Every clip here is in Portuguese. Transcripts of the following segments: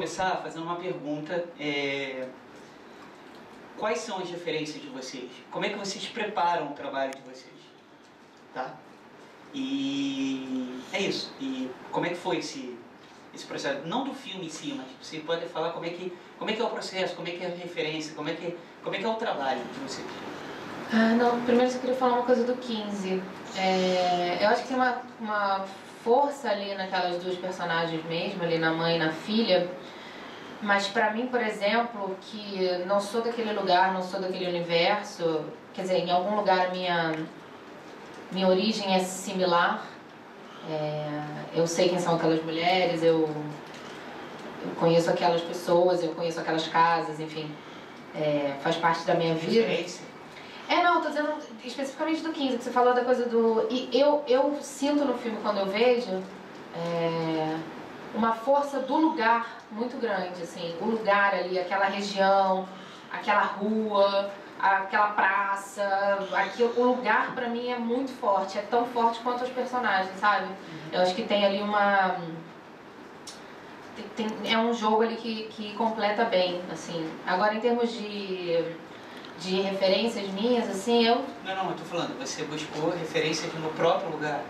começar fazendo uma pergunta. Quais são as referências de vocês? Como é que vocês preparam o trabalho de vocês? Tá? E é isso. E como é que foi esse processo? Não do filme em si, mas você pode falar como é que é o processo, como é que é a referência, como é que é o trabalho de vocês? Não, primeiro eu queria falar uma coisa do 15. Eu acho que tem uma força ali naquelas duas personagens mesmo, ali na mãe e na filha. Mas pra mim, por exemplo, que não sou daquele lugar, não sou daquele universo, quer dizer, em algum lugar a minha origem é similar. Eu sei quem são aquelas mulheres, eu conheço aquelas pessoas, eu conheço aquelas casas, enfim, faz parte da minha vida. Não, tô dizendo especificamente do 15, que você falou da coisa do... E eu sinto no filme, quando eu vejo, uma força do lugar muito grande, assim, o lugar ali, aquela região, aquela rua, aquela praça, o lugar pra mim é muito forte, é tão forte quanto os personagens, sabe? Eu acho que tem ali é um jogo ali que completa bem, assim. Agora, em termos de referências minhas, assim, eu... Não, eu tô falando, você buscou referências no próprio lugar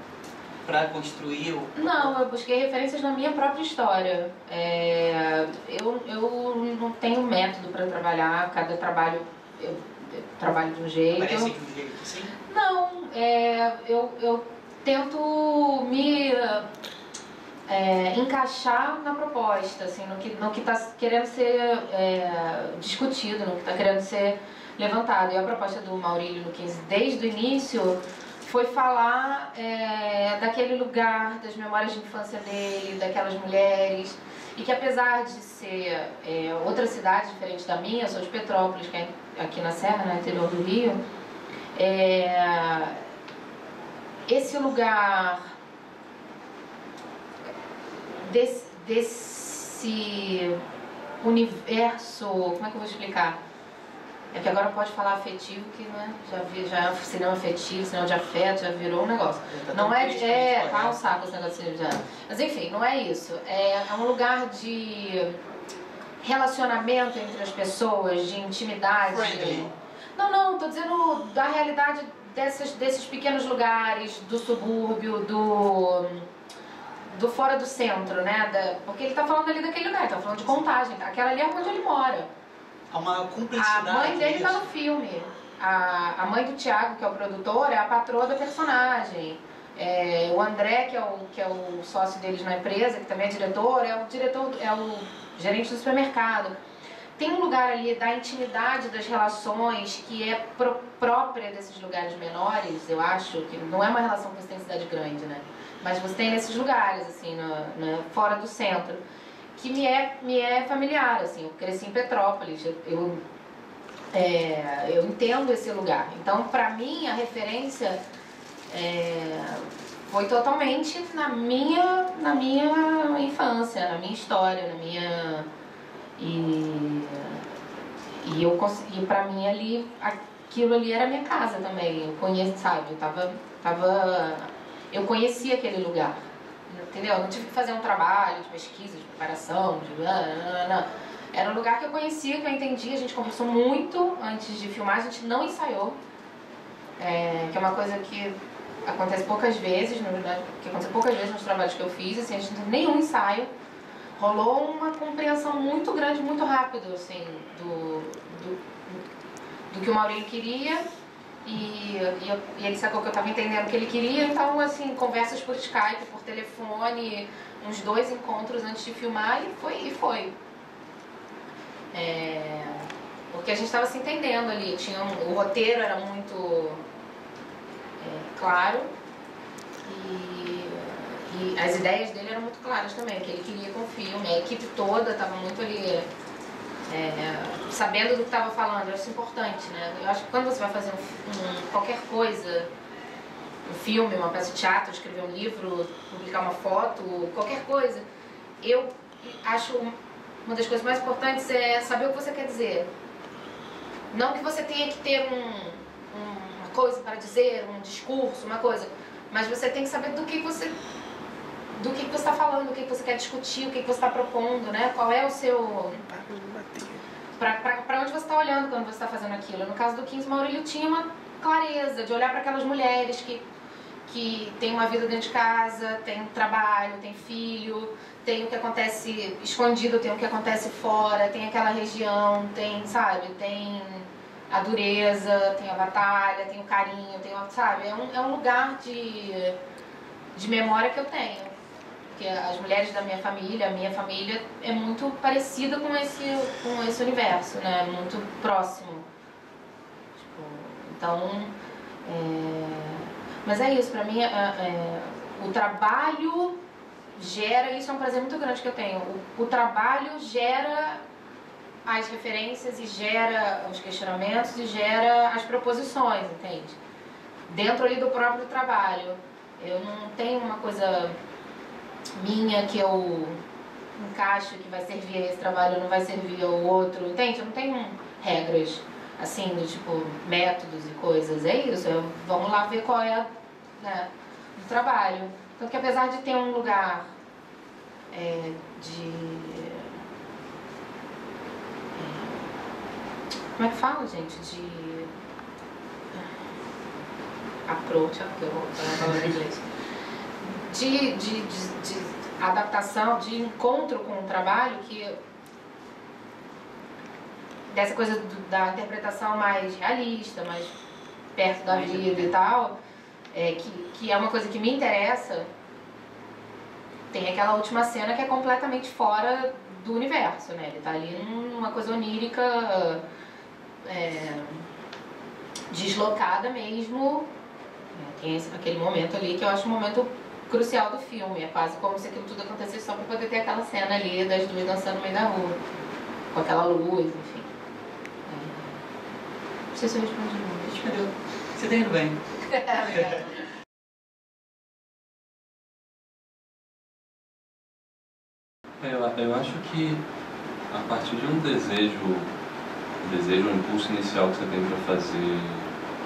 para construir o... Não, eu busquei referências na minha própria história. Eu não tenho método para trabalhar, cada trabalho eu trabalho de um jeito. Parece de um jeito, assim? Não, eu tento me encaixar na proposta, assim, no que está querendo ser discutido, no que está querendo ser levantado. E a proposta do Maurílio no 15, desde o início, foi falar daquele lugar, das memórias de infância dele, daquelas mulheres, e que apesar de ser outra cidade diferente da minha, eu sou de Petrópolis, que é aqui na Serra, no interior do Rio, esse lugar desse universo, como é que eu vou explicar? É que agora pode falar afetivo, que já é cinema afetivo, cinema de afeto, já virou um negócio. Não tá um saco esse negócio já. Mas enfim, não é isso. É um lugar de relacionamento entre as pessoas, de intimidade. Friendly. Não, tô dizendo da realidade desses pequenos lugares, do subúrbio, do fora do centro, né? Porque ele tá falando ali daquele lugar, ele tá falando de Contagem. Aquela ali é onde ele mora. Há uma cumplicidade. A mãe dele tá no filme. A mãe do Thiago, que é o produtor, é a patroa da personagem. O André, que é o sócio deles na empresa, que também é diretor, é o gerente do supermercado. Tem um lugar ali da intimidade das relações que é própria desses lugares menores, eu acho, que não é uma relação que você tem em cidade grande, né? Mas você tem nesses lugares, assim, fora do centro, que me é familiar, assim. Eu cresci em Petrópolis, eu entendo esse lugar. Então, pra mim, a referência foi totalmente na minha infância, na minha história, e pra mim ali, aquilo ali era minha casa também. Eu conheço, sabe? Eu conhecia aquele lugar. Entendeu? Eu não tive que fazer um trabalho de pesquisa, de preparação, não. Era um lugar que eu conhecia, que eu entendia, a gente conversou muito antes de filmar, a gente não ensaiou, que é uma coisa que acontece poucas vezes, na verdade, nos trabalhos que eu fiz, assim, a gente não teve nenhum ensaio, rolou uma compreensão muito grande, muito rápido, assim, do que o Maurílio queria. E ele sacou que eu estava entendendo o que ele queria, então, assim, conversas por Skype, por telefone, uns 2 encontros antes de filmar, e foi. Porque a gente estava se entendendo ali, o roteiro era muito claro, e as ideias dele eram muito claras também, o que ele queria com o filme, a equipe toda estava muito ali... sabendo do que estava falando, eu acho importante, né? Eu acho que quando você vai fazer qualquer coisa, um filme, uma peça de teatro, escrever um livro, publicar uma foto, qualquer coisa, eu acho uma das coisas mais importantes é saber o que você quer dizer. Não que você tenha que ter uma coisa para dizer, um discurso, uma coisa, mas você tem que saber do que você do que você está falando, o que você quer discutir, o que você está propondo, né? Qual é o seu... Para onde você está olhando quando você está fazendo aquilo. No caso do 15, o Maurílio tinha uma clareza de olhar para aquelas mulheres que tem uma vida dentro de casa, tem trabalho, tem filho, tem o que acontece escondido, tem o que acontece fora, tem aquela região, tem, sabe, tem a dureza, tem a batalha, tem o carinho, tem, sabe, é um lugar de memória que eu tenho. Porque as mulheres da minha família, a minha família é muito parecida com esse universo, né, muito próximo. Tipo, então, mas é isso, pra mim, o trabalho gera, isso é um prazer muito grande que eu tenho, o trabalho gera as referências e gera os questionamentos e gera as proposições, entende? Dentro ali do próprio trabalho. Eu não tenho uma coisa minha que eu encaixo que vai servir a esse trabalho ou não vai servir ao outro, entende? Eu não tenho regras assim, do tipo, métodos e coisas, é isso, vamos lá ver qual é, né, o trabalho. Tanto que apesar de ter um lugar como é que fala, gente? De approach, que eu vou falar em inglês. De adaptação, de encontro com o trabalho, dessa coisa da interpretação mais realista, mais perto da vida e tal, que é uma coisa que me interessa. Tem aquela última cena que é completamente fora do universo, né? Ele tá ali numa coisa onírica, deslocada mesmo. Tem aquele momento ali que eu acho um momento crucial do filme. É quase como se aquilo tudo acontecesse só pra poder ter aquela cena ali das duas dançando no meio da rua, com aquela luz, enfim. Não sei se eu respondi muito. Respondeu. Você tá indo bem. Obrigada. Eu acho que a partir de um desejo, um impulso inicial que você tem para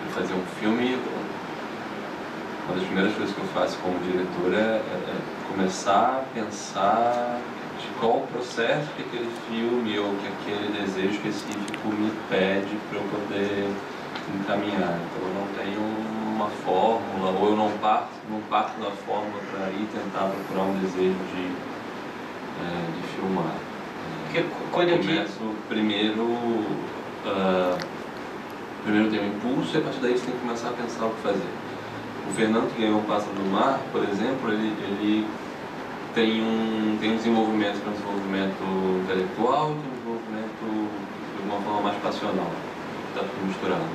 fazer um filme, uma das primeiras coisas que eu faço como diretor é começar a pensar de qual o processo que aquele filme ou que aquele desejo específico me pede para eu poder encaminhar. Então eu não tenho uma fórmula, ou eu não parto da fórmula para ir tentar procurar um desejo de filmar. Quando eu começo primeiro tem um impulso e a partir daí você tem que começar a pensar o que fazer. O Fernando, que ganhou o Pássaro do Mar, por exemplo, ele tem um desenvolvimento intelectual e tem um desenvolvimento de uma forma mais passional. Está tudo misturado.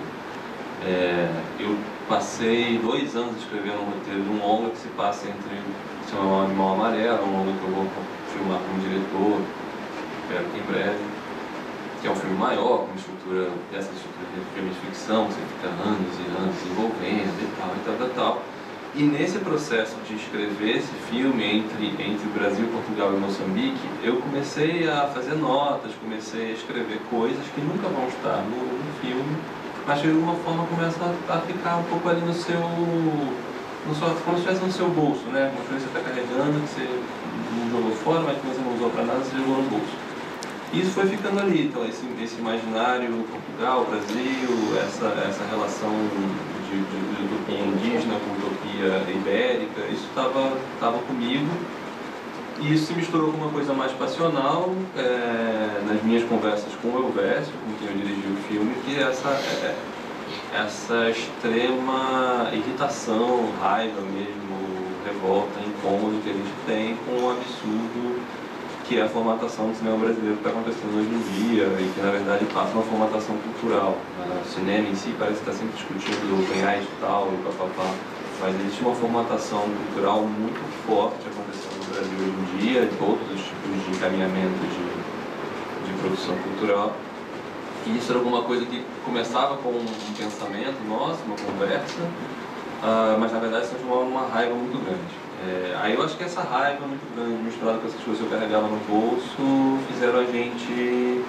Eu passei 2 anos escrevendo um roteiro de um longa que se passa se chama Animal Amarelo, um longa que eu vou filmar como diretor, espero que em breve, que é um filme maior, com essa estrutura de filme de ficção, você fica anos e anos desenvolvendo e tal. E nesse processo de escrever esse filme entre o Brasil, Portugal e Moçambique, eu comecei a fazer notas, comecei a escrever coisas que nunca vão estar no filme, mas que de alguma forma começam a ficar um pouco ali como se estivesse no seu bolso, né? Uma coisa que você está carregando, que você não jogou fora, mas que você não usou para nada, você jogou no bolso. E isso foi ficando ali, então esse imaginário Portugal, Brasil, essa relação de utopia indígena com utopia ibérica, isso estava comigo. E isso se misturou com uma coisa mais passional nas minhas conversas com o Elvésio, com quem eu dirigi o filme, que é essa extrema irritação, raiva mesmo, revolta, incômodo que a gente tem com o absurdo que é a formatação do cinema brasileiro que está acontecendo hoje em dia e que na verdade passa uma formatação cultural. O cinema em si parece estar sempre discutindo o ganhar tal e papapá, mas existe uma formatação cultural muito forte acontecendo no Brasil hoje em dia, de todos os tipos de encaminhamento de produção cultural. E isso era alguma coisa que começava com um pensamento nosso, uma conversa, mas na verdade se transformava numa raiva muito grande. Aí eu acho que essa raiva muito grande, misturada com essas coisas que eu carregava no bolso, fizeram a gente,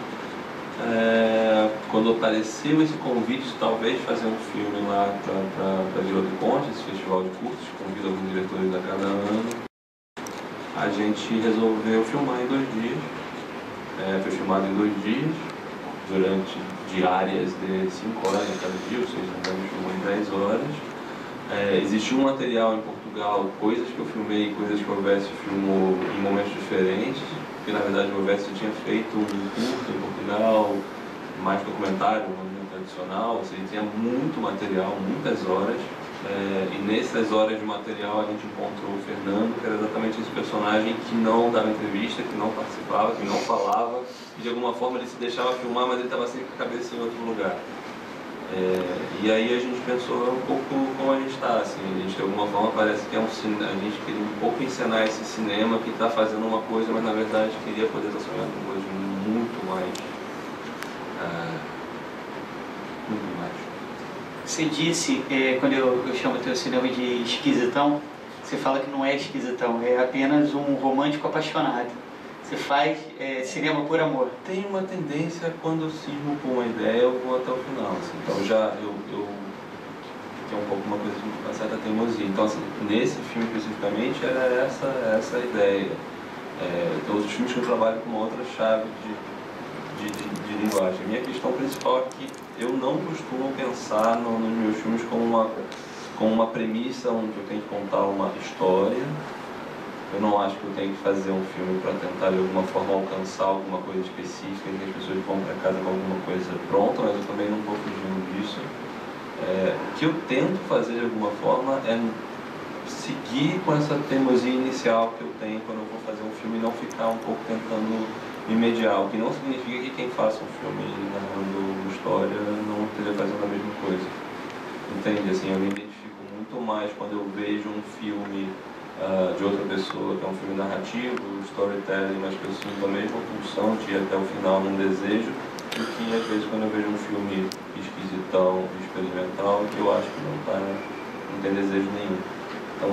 quando apareceu esse convite de talvez fazer um filme lá para Vila do Conde, esse festival de curtas, convido alguns diretores a cada ano, a gente resolveu filmar em 2 dias. Foi filmado em 2 dias, durante diárias de 5 horas em cada dia, ou seja, a gente filmou em 10 horas. Existiu um material em Portugal, coisas que eu filmei, coisas que o Elvésio filmou em momentos diferentes, porque na verdade o Elvésio tinha feito um curso em Portugal, mais documentário, tradicional, ou seja, tinha muito material, muitas horas. E nessas horas de material a gente encontrou o Fernando, que era exatamente esse personagem que não dava entrevista, que não participava, que não falava, e de alguma forma ele se deixava filmar, mas ele estava sempre com a cabeça em outro lugar. E aí a gente pensou um pouco como a gente está, assim, a gente de alguma forma parece que a gente queria um pouco encenar esse cinema que está fazendo uma coisa, mas na verdade queria poder estar sonhando com coisas muito mais. Muito mais. Você disse, quando eu chamo o teu cinema de esquisitão, você fala que não é esquisitão, é apenas um romântico apaixonado. Você faz cinema por amor. Tem uma tendência, quando eu cismo com uma ideia, eu vou até o final. Assim. Então eu tenho um pouco uma coisa de uma certa teimosia. Então assim, nesse filme especificamente era essa a ideia. Tem outros filmes que eu trabalho com uma outra chave de linguagem. A minha questão principal é que eu não costumo pensar nos meus filmes como uma premissa onde eu tenho que contar uma história. Eu não acho que eu tenho que fazer um filme para tentar de alguma forma alcançar alguma coisa específica e que as pessoas vão para casa com alguma coisa pronta, mas eu também não estou fugindo disso. O que eu tento fazer de alguma forma é seguir com essa teimosia inicial que eu tenho quando eu vou fazer um filme e não ficar um pouco tentando me mediar, o que não significa que quem faça um filme narrando uma história não esteja fazendo a mesma coisa. Entende? Assim, eu me identifico muito mais quando eu vejo um filme de outra pessoa, que é um filme narrativo, storytelling, mas que eu sinto a mesma pulsão de ir até o final num desejo, do que às vezes quando eu vejo um filme esquisitão, experimental, que eu acho que não tem desejo nenhum. Então,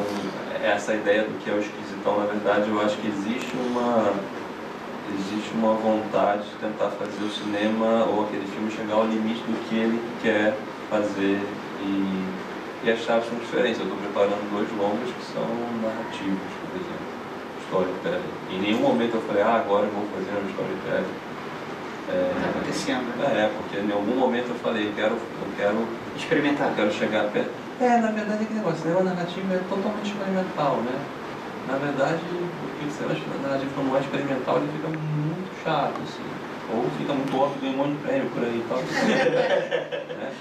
essa ideia do que é o esquisitão, na verdade, eu acho que existe uma vontade de tentar fazer o cinema ou aquele filme chegar ao limite do que ele quer fazer e as chaves são diferentes. Eu estou preparando 2 longas que são narrativos, por exemplo, storytelling. Em nenhum momento eu falei, agora eu vou fazer um storytelling. Está acontecendo, né? Porque em algum momento eu falei, eu quero experimentar. Eu quero chegar perto. Na verdade, aquele negócio, cinema narrativo é totalmente experimental, né? Na verdade, o cinema narrativo não é experimental, ele fica muito chato, assim. Ou fica muito óbvio, ganha um monte de prêmio por aí e tal. Que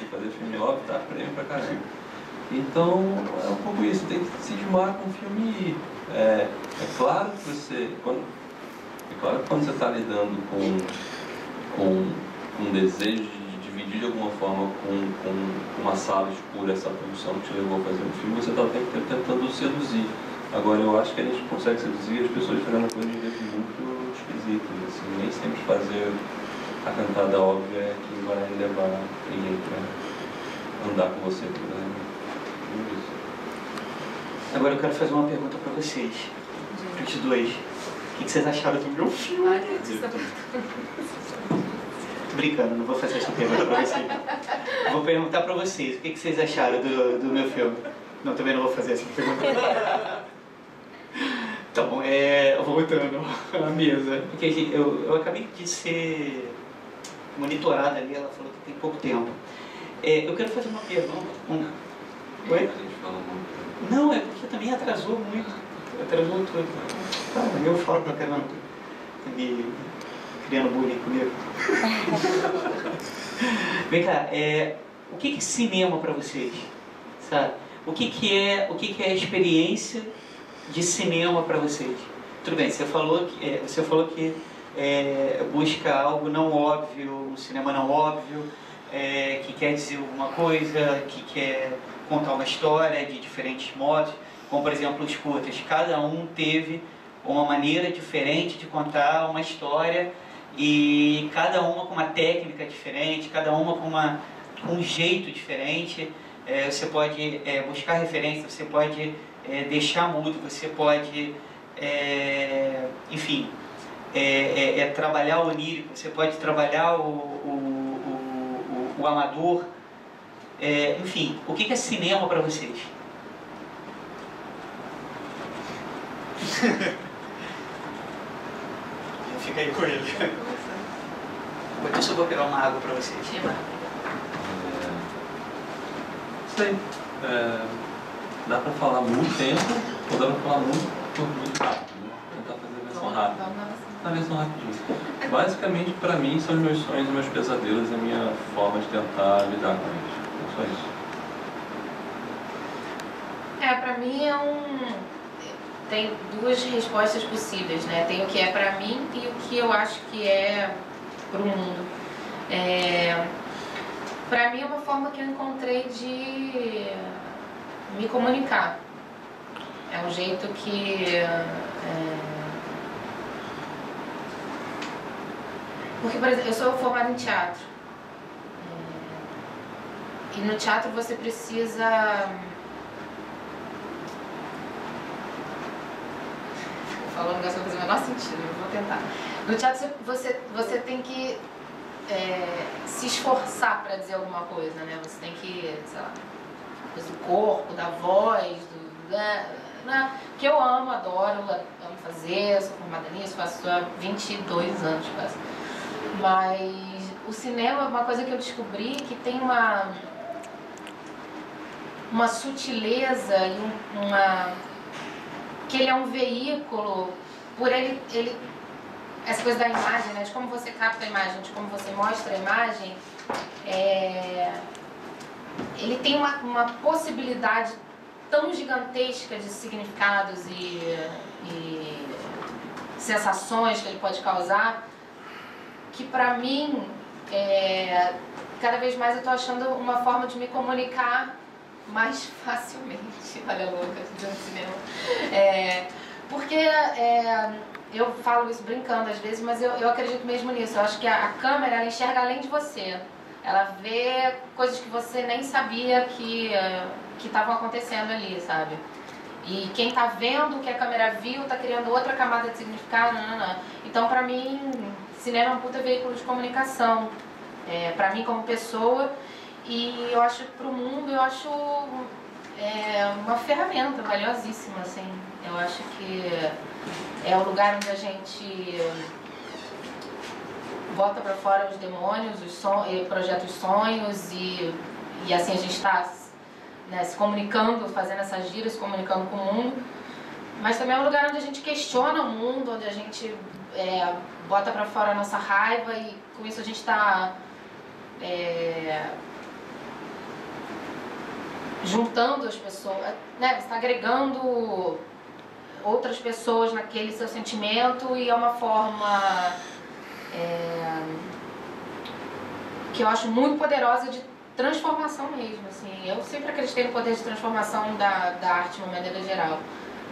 fazer filme óbvio dá prêmio pra caramba. Então, é um pouco isso, tem que se cismar com o filme. É claro que quando você está lidando com um desejo de dividir de alguma forma com uma sala escura, essa pulsão que te levou a fazer um filme, você está o tempo tentando seduzir. Agora, eu acho que a gente consegue seduzir as pessoas fazendo coisas de jeito muito esquisitas, assim, nem sempre fazer a cantada óbvia é que vai levar ninguém para andar com você, por exemplo. Agora eu quero fazer uma pergunta para vocês, para os dois. O que vocês acharam do meu filme? Tô brincando, não vou fazer essa pergunta para vocês. Vou perguntar para vocês, o que vocês acharam do meu filme? Não, também não vou fazer essa pergunta. Tá bom, voltando à mesa. Porque eu acabei de ser monitorada ali, ela falou que tem pouco tempo. Eu quero fazer uma pergunta. Oi? Não, é porque também atrasou muito. Atrasou tudo. Eu falo pra caramba. Me criando bullying comigo. Vem cá, o que é cinema pra vocês? Sabe? O que é a experiência de cinema pra vocês? Tudo bem, você falou que busca algo não óbvio, um cinema não óbvio, que quer dizer alguma coisa, que quer contar uma história de diferentes modos, como por exemplo os curtas. Cada um teve uma maneira diferente de contar uma história e cada uma com uma técnica diferente, cada uma com um jeito diferente. Você pode buscar referência, você pode deixar mudo, você pode, enfim, trabalhar o onírico, você pode trabalhar o amador. Enfim, o que é cinema para vocês? Fica aí com ele. Enquanto isso eu vou pegar uma água para vocês. Sei. Dá para falar muito tempo ou dá para falar muito rápido, né? Tentar fazer a versão rápida. A versão rapidinho. Basicamente, para mim, são os meus sonhos, os meus pesadelos, a minha forma de tentar lidar com eles. É só isso. Pra mim tem duas respostas possíveis, né? Tem o que é pra mim e o que eu acho que é pro mundo. Pra mim é uma forma que eu encontrei de me comunicar. É um jeito que... Porque, por exemplo, eu sou formada em teatro. E no teatro você precisa... Falando que vai fazer o menor sentido, eu vou tentar. No teatro você tem que se esforçar para dizer alguma coisa, né? Você tem que, sei lá, coisa do corpo, da voz, que eu amo, adoro, amo fazer, sou formada nisso, faço há 22 anos quase. Mas o cinema é uma coisa que eu descobri que tem uma sutileza e que ele é um veículo, por ele essa coisa da imagem, né, de como você capta a imagem, de como você mostra a imagem, ele tem uma possibilidade tão gigantesca de significados e sensações que ele pode causar, que pra mim, cada vez mais eu tô achando uma forma de me comunicar mais facilmente. Olha a louca, dizendo cinema. Porque eu falo isso brincando às vezes, mas eu acredito mesmo nisso. Eu acho que a câmera, ela enxerga além de você. Ela vê coisas que você nem sabia que estavam acontecendo ali, sabe? E quem tá vendo o que a câmera viu tá criando outra camada de significado. Então, pra mim, cinema é um puta veículo de comunicação. Pra mim, como pessoa. E eu acho que pro mundo, eu acho uma ferramenta valiosíssima, assim. Eu acho que é o lugar onde a gente bota pra fora os demônios, projeta os sonhos e assim a gente está, né, se comunicando, fazendo essas giras, se comunicando com o mundo. Mas também é um lugar onde a gente questiona o mundo, onde a gente bota pra fora a nossa raiva e com isso a gente está juntando as pessoas, né? Você está agregando outras pessoas naquele seu sentimento e é uma forma que eu acho muito poderosa de transformação mesmo, assim. Eu sempre acreditei no poder de transformação da arte de uma maneira geral,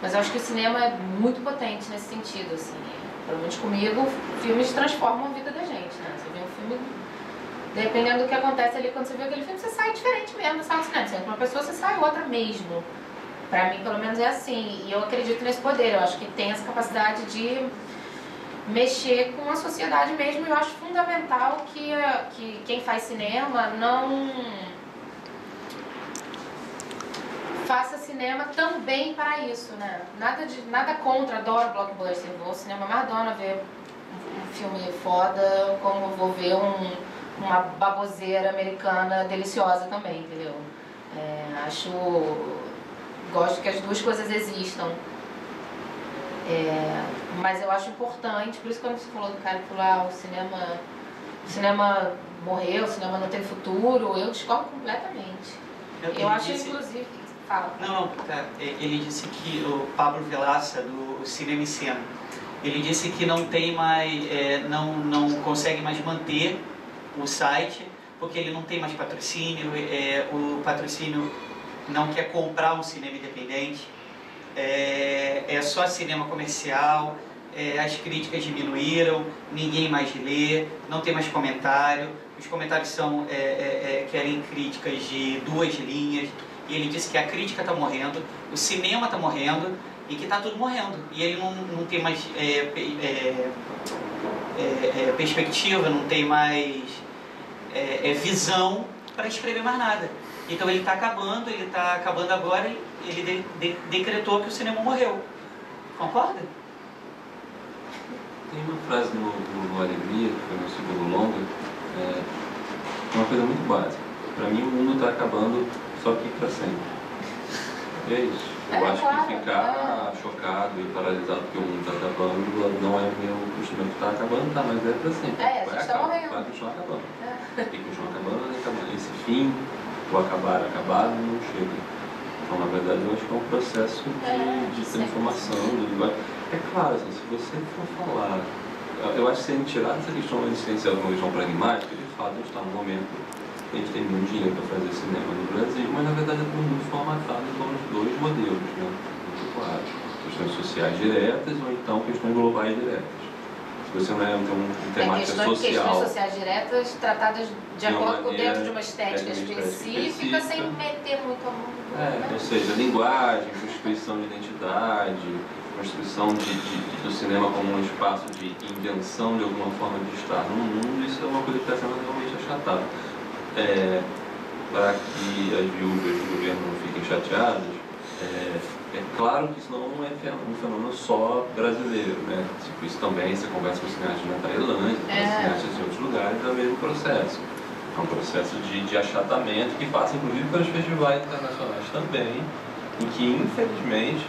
mas eu acho que o cinema é muito potente nesse sentido, assim. Pelo menos comigo, filmes transformam a vida da gente, né? Você vê um filme, dependendo do que acontece ali, quando você vê aquele filme, você sai diferente mesmo da sala de cinema. Você entra uma pessoa, você sai outra mesmo. Pra mim, pelo menos, é assim. E eu acredito nesse poder. Eu acho que tem essa capacidade de mexer com a sociedade mesmo. E eu acho fundamental que quem faz cinema não faça cinema também para isso, né? Nada contra, adoro blockbuster. Vou ao cinema Madonna ver um filme foda, como vou ver uma baboseira americana deliciosa também, entendeu? Gosto que as duas coisas existam. Mas eu acho importante, por isso quando você falou do cara que falou, o cinema morreu, o cinema não tem futuro, eu discordo completamente. Eu acho, inclusive... Fala. Não, cara, ele disse que o Pablo Vilaça, do Cinema e Cena, ele disse que não tem mais, não consegue mais manter o site, porque ele não tem mais patrocínio, o patrocínio não quer comprar um cinema independente, é só cinema comercial, as críticas diminuíram, ninguém mais lê, não tem mais comentário, os comentários são, querem críticas de 2 linhas, e ele disse que a crítica está morrendo, o cinema está morrendo e que está tudo morrendo, e ele não tem mais perspectiva, não tem mais visão para escrever mais nada. Então ele está acabando agora, ele decretou que o cinema morreu. Concorda? Tem uma frase no Alegria, que foi meu segundo longa, uma coisa muito básica. Para mim, o mundo está acabando, só que para sempre. E é isso. Eu acho que ficar chocado e paralisado porque o mundo está acabando não é o meu instrumento que está acabando, tá, mas é para sempre. A gente está morrendo. Vai continuar acabando. Tem que continuar acabando. Esse fim, o acabado, não chega. Então, na verdade, eu acho que é um processo de transformação do linguagem. É claro, assim, se você for falar, eu acho que se a gente tirar dessa questão existencial de uma questão pragmática, de fato, a gente está num momento que a gente tem muito dinheiro para fazer cinema no Brasil, mas na verdade é tudo muito formatado em torno de dois modelos, né? Muito claro. Questões sociais diretas ou então questões globais diretas. Se você não é então, temática social... Questões sociais diretas tratadas de acordo com dentro de uma estética específica, sem meter muito a mão. Ou seja, linguagem, constituição de identidade, construção do cinema como um espaço de invenção de alguma forma de estar no mundo, isso é uma coisa que está sendo realmente achatada. Para que as viúvas do governo não fiquem chateadas, é claro que isso não é um fenômeno só brasileiro, né? Tipo, isso também, você conversa com cineastas na Tailândia, com cineastas em outros lugares, é o mesmo processo. É um processo de achatamento que passa inclusive pelos festivais internacionais também, em que, infelizmente,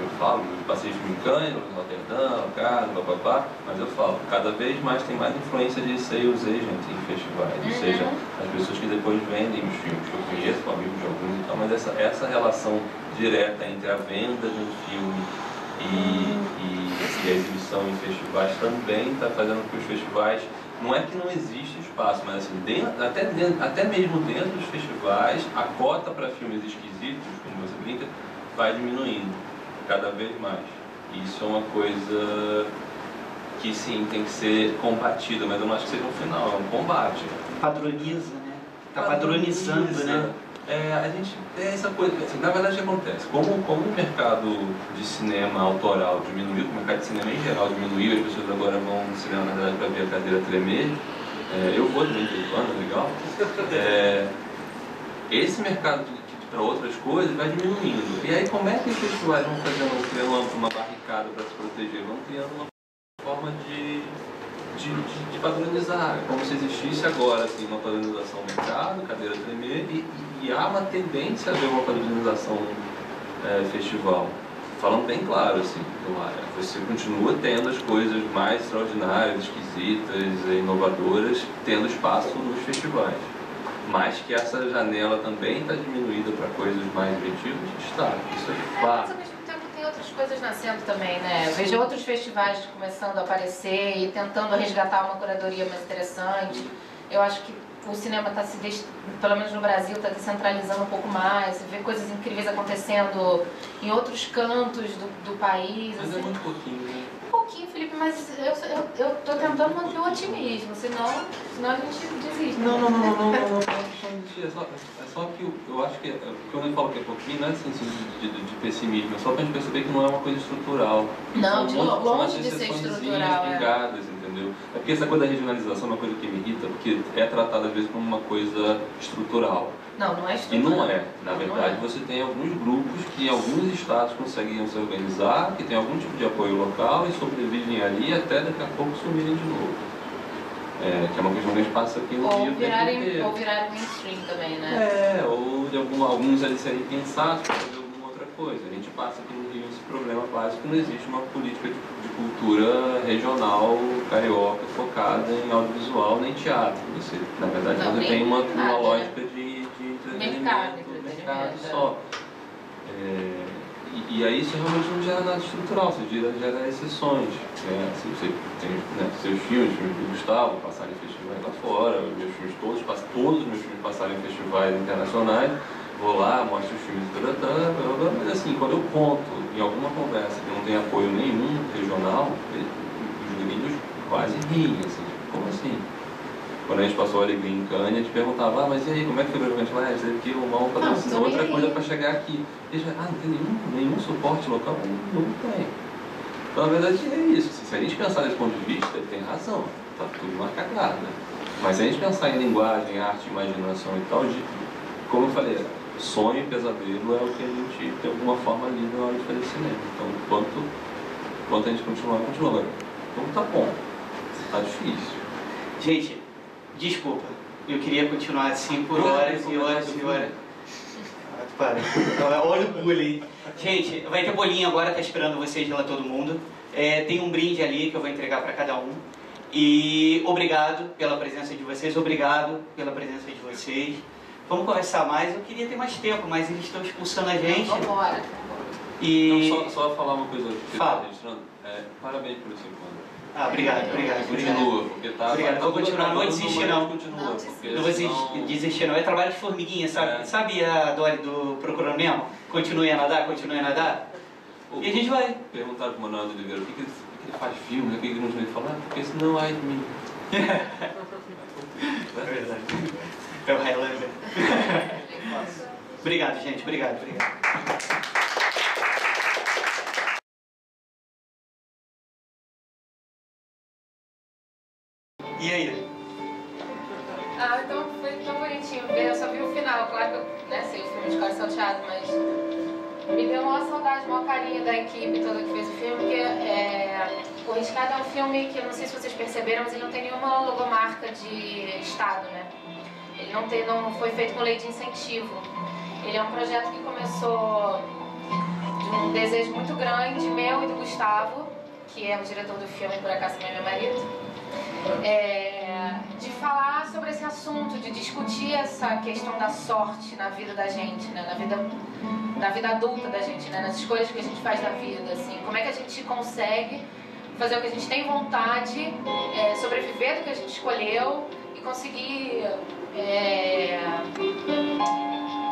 eu falo, eu passei filme em Cannes, em Roterdã, Casa, papapá, mas eu falo, cada vez mais tem mais influência de sales agent em festivais, ou seja, as pessoas que depois vendem os filmes, que eu conheço, amigos de alguns e tal, mas essa relação direta entre a venda de um filme e a exibição em festivais também está fazendo com que os festivais, não é que não existe espaço, mas assim, até mesmo dentro dos festivais, a cota para filmes esquisitos, como você brinca, vai diminuindo cada vez mais. Isso é uma coisa que sim, tem que ser combatida, mas eu não acho que seja um final, é um combate. Padroniza, né? Está padronizando, né? A gente tem essa coisa, assim, na verdade o que acontece? Como o mercado de cinema autoral diminuiu, o mercado de cinema em geral diminuiu, as pessoas agora vão no cinema na verdade para ver a cadeira tremer, eu vou também de banda, legal. Esse mercado para outras coisas vai diminuindo. E aí como é que os festivais vão criando uma barricada para se proteger? Vão criando uma forma de padronizar, como se existisse agora assim, uma padronização no mercado, cadeira tremer, e há uma tendência a ver uma padronização festival. Falando bem claro, assim, você continua tendo as coisas mais extraordinárias, esquisitas, inovadoras, tendo espaço nos festivais. Mas que essa janela também está diminuída para coisas mais inventivas, está. Isso é fato. Tem outras coisas nascendo também, né? Eu vejo outros festivais começando a aparecer e tentando resgatar uma curadoria mais interessante. Eu acho que o cinema está pelo menos no Brasil, está descentralizando um pouco mais. Você vê coisas incríveis acontecendo em outros cantos do país. Mas assim. é muito pouquinho, né? Um pouquinho, Felipe, mas eu estou tentando manter o otimismo, senão a gente desiste. Não, é só que eu acho que, quando eu falo que é pouquinho, não é assim, de pessimismo, é só para a gente perceber que não é uma coisa estrutural. Não, longe de ser estrutural. Pingadas, entendeu? É porque essa coisa da regionalização é uma coisa que me irrita, porque é tratada às vezes como uma coisa estrutural. Não é estrutural. E não é. Na verdade, você tem alguns grupos que em alguns estados conseguiam se organizar, que tem algum tipo de apoio local e sobrevivem ali até daqui a pouco sumirem de novo. Que é uma questão que a gente passa aqui no Rio. Ou virarem mainstream também, né? Ou de alguns ali serem pensados para fazer alguma outra coisa. A gente passa aqui no Rio esse problema básico que não existe uma política de cultura regional carioca focada em audiovisual nem teatro. Você, na verdade, Não, você tem uma lógica né? de Mercado só. E aí isso realmente não gera nada estrutural, você gera exceções. Se você tem seus filmes do Gustavo passarem em festivais lá fora, meus filmes todos os meus filmes passarem em festivais internacionais, vou lá, mostro os filmes, mas assim, quando eu conto em alguma conversa que não tem apoio nenhum regional, os gringos quase riem, assim, como assim? Quando a gente passou a Alegria em Cannes, a gente perguntava, mas e aí, como é que foi pra gente? A gente teve que arrumar outra coisa para chegar aqui. Eles falaram, não tem nenhum suporte local? Não tem. Então, na verdade, é isso. Se a gente pensar desse ponto de vista, ele tem razão. Tá tudo uma cagada. Mas se a gente pensar em linguagem, arte, imaginação e tal, como eu falei, sonho e pesadelo é o que a gente, de alguma forma, lida na hora de fazer cinema. Então, enquanto a gente continua. Agora, Então tá bom, tá difícil. Gente, desculpa, eu queria continuar assim por horas e horas e horas. Para, olha o bullying. Gente, vai ter bolinho agora, tá esperando vocês lá todo mundo. Tem um brinde ali que eu vou entregar para cada um. E obrigado pela presença de vocês, obrigado pela presença de vocês. Vamos conversar mais, eu queria ter mais tempo, mas eles estão expulsando a gente. Vamos embora. E... Não, só falar uma coisa que você Fala. tá registrando. Parabéns por esse encontro. Obrigado. Continua, porque tá... Obrigado, vou continuar, não vou desistir não. Continua, porque Não vou desistir não, é trabalho de formiguinha, sabe? Sabe a Dory do Procurando Nemo? Continue a nadar. E a gente vai. Perguntaram pro Manuel de Oliveira, por que ele faz filme, por que ele não veio falar? Porque senão ai de mim. É verdade. É o Highlander. Obrigado, gente, obrigado. E aí? Então foi tão bonitinho ver, eu só vi o final, claro que eu sei o filme de Coração Teatro, mas me deu uma saudade, uma carinho da equipe toda que fez o filme, porque o Riscado é um filme que, eu não sei se vocês perceberam, mas ele não tem nenhuma logomarca de Estado, né? Ele não foi feito com lei de incentivo. Ele é um projeto que começou de um desejo muito grande, meu e do Gustavo, que é o diretor do filme, por acaso também é meu marido, de falar sobre esse assunto, de discutir essa questão da sorte na vida da gente, né? na vida adulta da gente, né? Nas escolhas que a gente faz na vida, assim, como é que a gente consegue fazer o que a gente tem vontade, sobreviver do que a gente escolheu e conseguir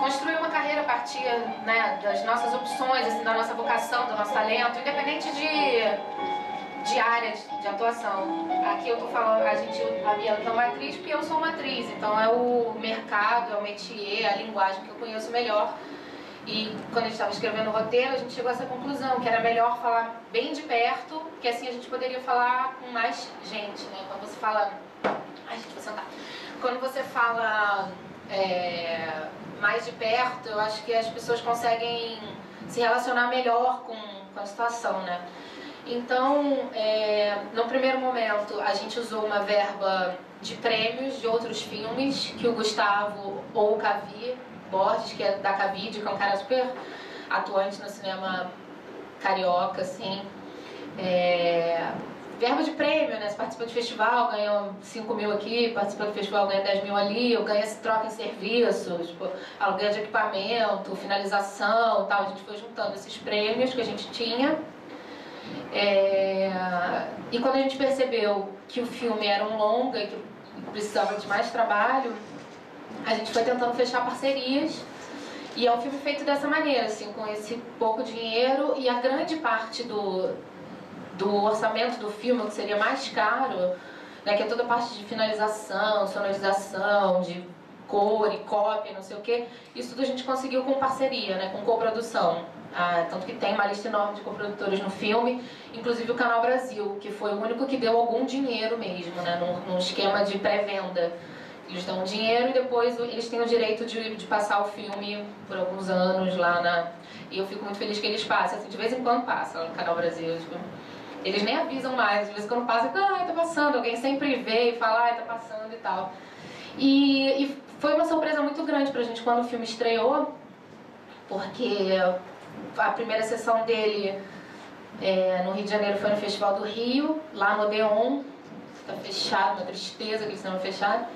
construir uma carreira a partir, né, das nossas opções, assim, da nossa vocação, do nosso talento, independente de área de atuação. Aqui eu tô falando, a Bia é uma atriz porque eu sou uma atriz, então é o mercado, é o métier, a linguagem que eu conheço melhor. E quando a gente estava escrevendo o roteiro, a gente chegou a essa conclusão, que era melhor falar bem de perto, porque assim a gente poderia falar com mais gente, né? Quando você fala... Ai, gente, vou sentar. Quando você fala mais de perto, eu acho que as pessoas conseguem se relacionar melhor com a situação, né? Então, no primeiro momento, a gente usou uma verba de prêmios de outros filmes, que o Gustavo ou o Cavi Borges, que é da Cavide, que é um cara super atuante no cinema carioca, assim. Verba de prêmio, né? Você participa de festival, ganha 5 mil aqui, participa do festival, ganha 10 mil ali, troca em serviços, tipo, aluguel de equipamento, finalização e tal. A gente foi juntando esses prêmios que a gente tinha. E quando a gente percebeu que o filme era um longa e que precisava de mais trabalho, a gente foi tentando fechar parcerias. E é um filme feito dessa maneira, assim, com esse pouco dinheiro, e a grande parte do orçamento do filme, o que seria mais caro, né, que é toda a parte de finalização, sonorização, de cor e cópia, não sei o que, isso tudo a gente conseguiu com parceria, né, com coprodução. Tanto que tem uma lista enorme de coprodutores no filme, inclusive o Canal Brasil, que foi o único que deu algum dinheiro mesmo, né, num esquema de pré-venda. Eles dão dinheiro e depois eles têm o direito de passar o filme por alguns anos lá E eu fico muito feliz que eles passam, assim, de vez em quando passa lá no Canal Brasil, tipo, eles nem avisam mais, de vez em quando passa, tá passando, alguém sempre vê e fala, tá passando e tal. E foi uma surpresa muito grande pra gente quando o filme estreou, porque a primeira sessão dele no Rio de Janeiro foi no Festival do Rio, lá no Odeon, tá fechado, uma tristeza aquele cinema fechado.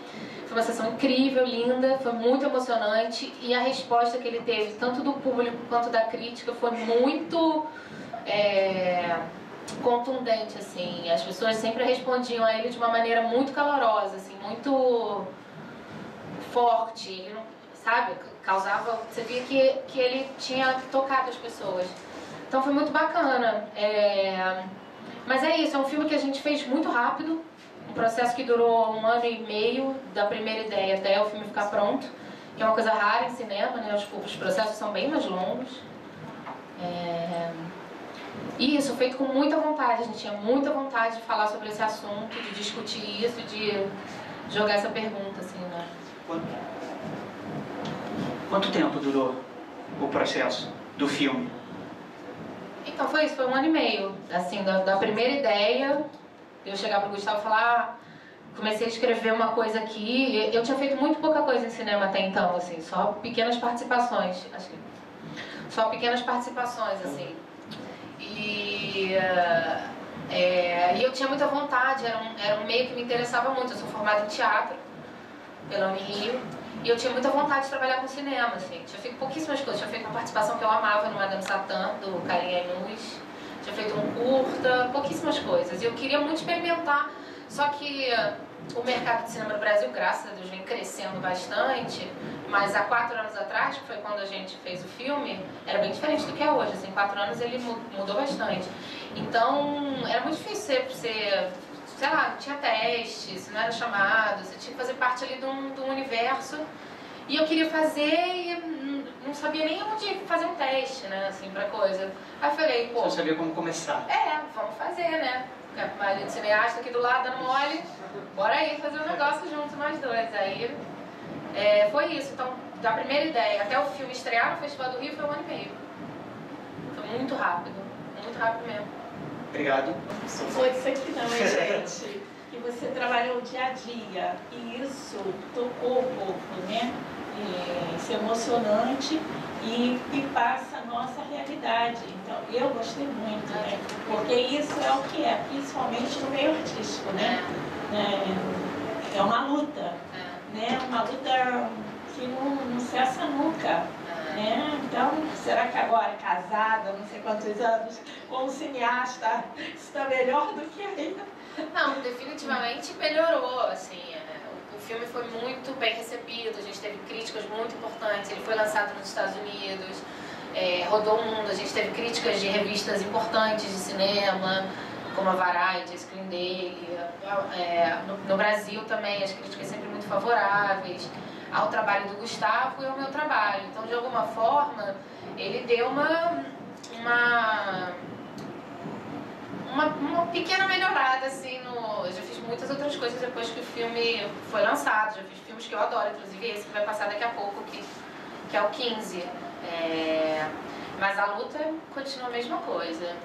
Foi uma sessão incrível, linda, foi muito emocionante, e a resposta que ele teve, tanto do público quanto da crítica, foi muito contundente, assim. As pessoas sempre respondiam a ele de uma maneira muito calorosa, assim, muito forte. Ele não, sabe, causava, você via que ele tinha tocado as pessoas. Então foi muito bacana. Mas é isso, é um filme que a gente fez muito rápido, um processo que durou 1 ano e meio, da primeira ideia até o filme ficar pronto, que é uma coisa rara em cinema, né? Os processos são bem mais longos. E isso, feito com muita vontade, a gente tinha muita vontade de falar sobre esse assunto, de discutir isso, de jogar essa pergunta, assim, né? Quanto tempo durou o processo do filme? Então foi isso, foi 1 ano e meio, assim, da primeira ideia eu chegar pro Gustavo e falar, comecei a escrever uma coisa aqui. Eu tinha feito muito pouca coisa em cinema até então, assim, só pequenas participações, acho que só pequenas participações, assim. E eu tinha muita vontade, era um meio que me interessava muito. Eu sou formada em teatro pela Unirio e eu tinha muita vontade de trabalhar com cinema, assim. Tinha feito pouquíssimas coisas, tinha feito uma participação que eu amava no Madame Satã, do Carinha Inus, tinha feito um curta, pouquíssimas coisas. E eu queria muito experimentar, só que o mercado de cinema no Brasil, graças a Deus, vem crescendo bastante, mas há 4 anos atrás, que foi quando a gente fez o filme, era bem diferente do que é hoje. Assim, em 4 anos ele mudou bastante. Então, era muito difícil você, sei lá, não tinha teste, você não era chamado, você tinha que fazer parte ali de um universo. E eu queria fazer e não sabia nem onde fazer um teste, né, assim, pra coisa. Aí eu falei, pô... Não sabia como começar. Vamos fazer, né? A maioria de cineasta aqui do lado dando mole, bora aí fazer um negócio juntos, nós dois. Aí foi isso. Então, da primeira ideia até o filme estrear no Festival do Rio foi 1 ano e meio. Foi muito rápido mesmo. Obrigado. Não foi disso aqui não, hein, gente? Que você trabalhou o dia a dia e isso tocou o corpo, né? Isso é emocionante e passa a nossa realidade. Então, eu gostei muito, né? Porque isso é o que é, principalmente no meio artístico, né? É uma luta, né? Uma luta que não cessa nunca. Então, será que agora, casada, não sei quantos anos, como cineasta, está melhor do que ainda? Não, definitivamente melhorou, assim. O filme foi muito bem recebido, a gente teve críticas muito importantes, ele foi lançado nos Estados Unidos, rodou o mundo, a gente teve críticas de revistas importantes de cinema, como a Variety, a Screen Daily. No Brasil também, as críticas sempre muito favoráveis ao trabalho do Gustavo e ao meu trabalho. Então, de alguma forma, ele deu uma pequena melhorada, assim, eu já fiz muitas outras coisas depois que o filme foi lançado. Já fiz filmes que eu adoro, inclusive esse que vai passar daqui a pouco, que é o 15. Mas a luta continua a mesma coisa.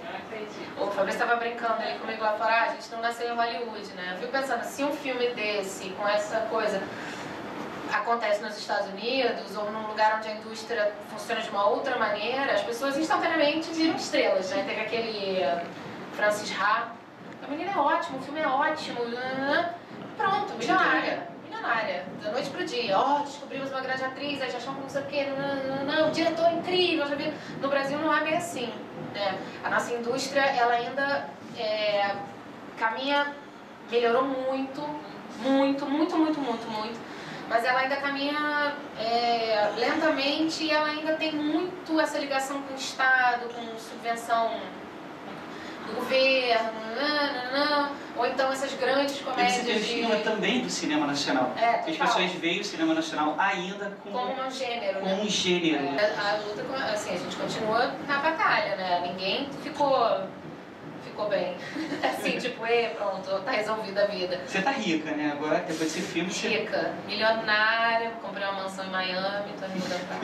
O Fabrício estava brincando ali comigo lá fora, a gente não nasceu em Hollywood, né? Eu fico pensando, se um filme desse, com essa coisa, acontece nos Estados Unidos ou num lugar onde a indústria funciona de uma outra maneira, as pessoas instantaneamente viram estrelas, né? Teve aquele Francis Ha, a menina é ótima, o filme é ótimo, pronto, milionária, da noite pro dia. Descobrimos uma grande atriz, aí já achamos não sei o quê, o diretor incrível, já vi. No Brasil não é bem assim, né? A nossa indústria, ela ainda caminha, melhorou muito, mas ela ainda caminha lentamente e ela ainda tem muito essa ligação com o Estado, com subvenção do governo, ou então essas grandes comédias Ele também do cinema nacional. As pessoas veem o cinema nacional ainda como um gênero, como um gênero. A luta, assim, a gente continua na batalha, né? Ninguém ficou bem. Assim, tipo, pronto, tá resolvida a vida. Você tá rica, né? Agora, depois desse filme... Rica, milionária, comprei uma mansão em Miami, tô me mudando pra lá.